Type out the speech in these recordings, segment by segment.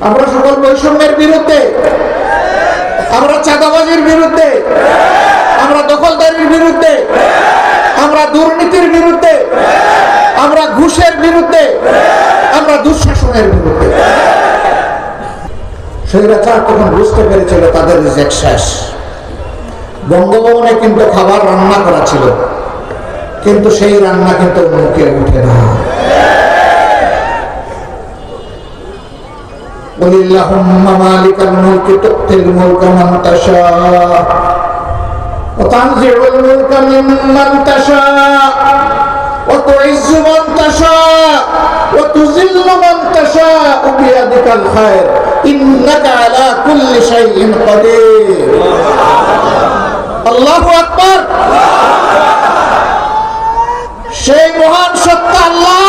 আমরা সকল বৈষম্যের বিরুদ্ধে, আমরা চাঁদাবাজির বিরুদ্ধে, আমরা দখলদারির বিরুদ্ধে, আমরা দুর্নীতির বিরুদ্ধে, আমরা ঘুষের বিরুদ্ধে, আমরা দুঃশাসনের বিরুদ্ধে। স্বৈরাচার তখন বুঝতে পেরেছিল তাদের রিজেক্ট শেষ। বঙ্গভবনে কিন্তু খাবার রান্না করা ছিল, কিন্তু সেই রান্না কিন্তু মুখে উঠে না। কুলিল্লাহুম্মা মালিকাল মুলকি তু'তিল মুলকা মান তাশা ওয়া তানজি'ুল মুলকা মিম্মান তাশা ওয়া তু'ইজ্জু মান তাশা ওয়া তুযিল্লু মান তাশা বিয়াদিকাল খায়র ইন্নাকা আলা কুল্লি শাইইন কাদির। আল্লাহু আকবার। সেই মহান সত্তা আল্লাহ,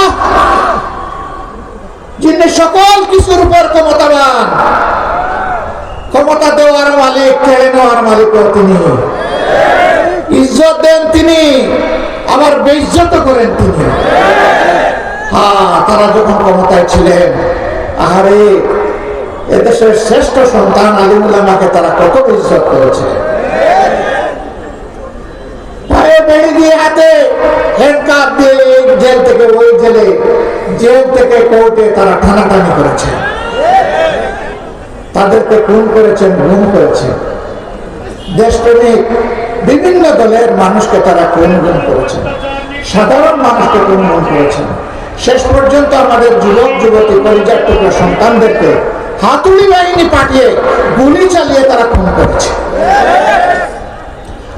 যিনি সকল কিছুর উপর ক্ষমতাবান, ক্ষমতা দেওয়ার মালিক, কেড়ে নেওয়ার মালিকও তিনি। ইজ্জত দেন তিনি, আবার বেইজ্জত করেন তিনি। তারা যখন ক্ষমতায় ছিলেন, আহারে এদেশের শ্রেষ্ঠ সন্তান আলিম উলামাকে তারা কত ইজ্জত করেছে। পায়ে বেড়ি দিয়ে, হাতে হ্যান্ডকাপ দিয়ে জেল থেকে ওই জেলে, জেল থেকে কোর্টে তারা টানাটানি করেছে, তাদেরকে খুন করেছেন, গুম করেছেন। দেশপ্রেমিক বিভিন্ন দলের মানুষকে তারা খুন গুম করেছেন, সাধারণ মানুষকে খুন গুম করেছেন। শেষ পর্যন্ত আমাদের যুবক যুবতী পরিবার টুকরা সন্তানদেরকে হাতুড়ি বাহিনী পাঠিয়ে গুলি চালিয়ে তারা খুন করেছে।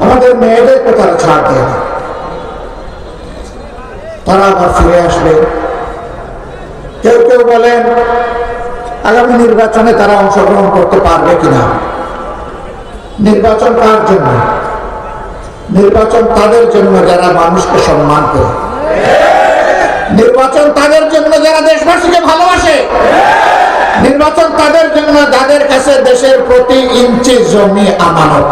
আমাদের মেয়েদেরকে তারা ছাড় দেয় না। তারা আবার ফিরে আসবে। কেউ কেউ বলেন আগামী নির্বাচনে তারা অংশগ্রহণ করতে পারবে কিনা। নির্বাচন কার জন্য? নির্বাচন তাদের জন্য যারা মানুষকে সম্মান করে। নির্বাচন তাদের জন্য যারা দেশবাসীকে ভালোবাসে। নির্বাচন তাদের জন্য যাদের কাছে দেশের প্রতি ইঞ্চি জমি আমানত।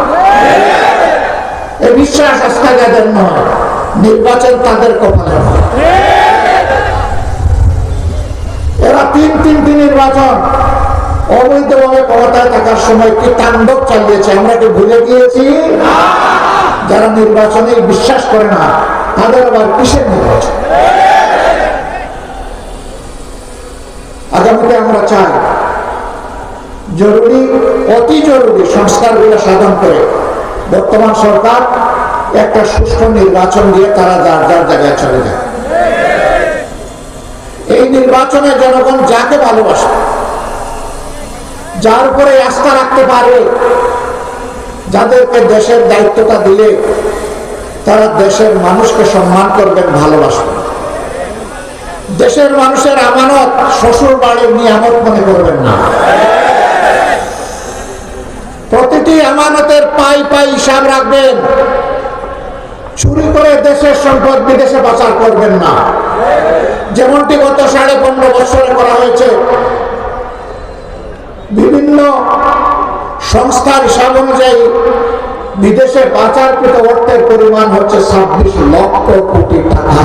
এই বিশ্বাস আস্থা যাদের নয়, নির্বাচন তাদের কপালে নয়। এরা তিনটি নির্বাচন অবৈধভাবে ক্ষমতায় থাকার সময় কি তাণ্ডব চালিয়েছে আমরা কি ভুলে গিয়েছি? যারা নির্বাচনে বিশ্বাস করে না, তাদের আবার কিসের নির্বাচন? আগামীতে আমরা চাই জরুরি, অতি জরুরি সংস্কারগুলো সাধন করে বর্তমান সরকার একটা সুষ্ঠু নির্বাচন দিয়ে তারা যার যার জায়গায় চলে যায়। এই নির্বাচনে জনগণ যাকে ভালোবাসে, যার উপরে আস্থা রাখতে পারে, যাদেরকে দেশের দায়িত্বটা দিলে তারা দেশের মানুষকে সম্মান করবেন, ভালোবাসবেন। দেশের মানুষের আমানত শ্বশুর বাড়ির নিয়ামত মনে করবেন না। প্রতিটি আমানতের পাই পাই হিসাব রাখবেন। চুরি করে দেশের সম্পদ বিদেশে পাচার করবেন না, যেমনটি গত 15.5 বছরে করা হয়েছে। বিভিন্ন সংস্থার হিসাব অনুযায়ী বিদেশে পাচারকৃত অর্থের পরিমাণ হচ্ছে 26 লক্ষ কোটি টাকা।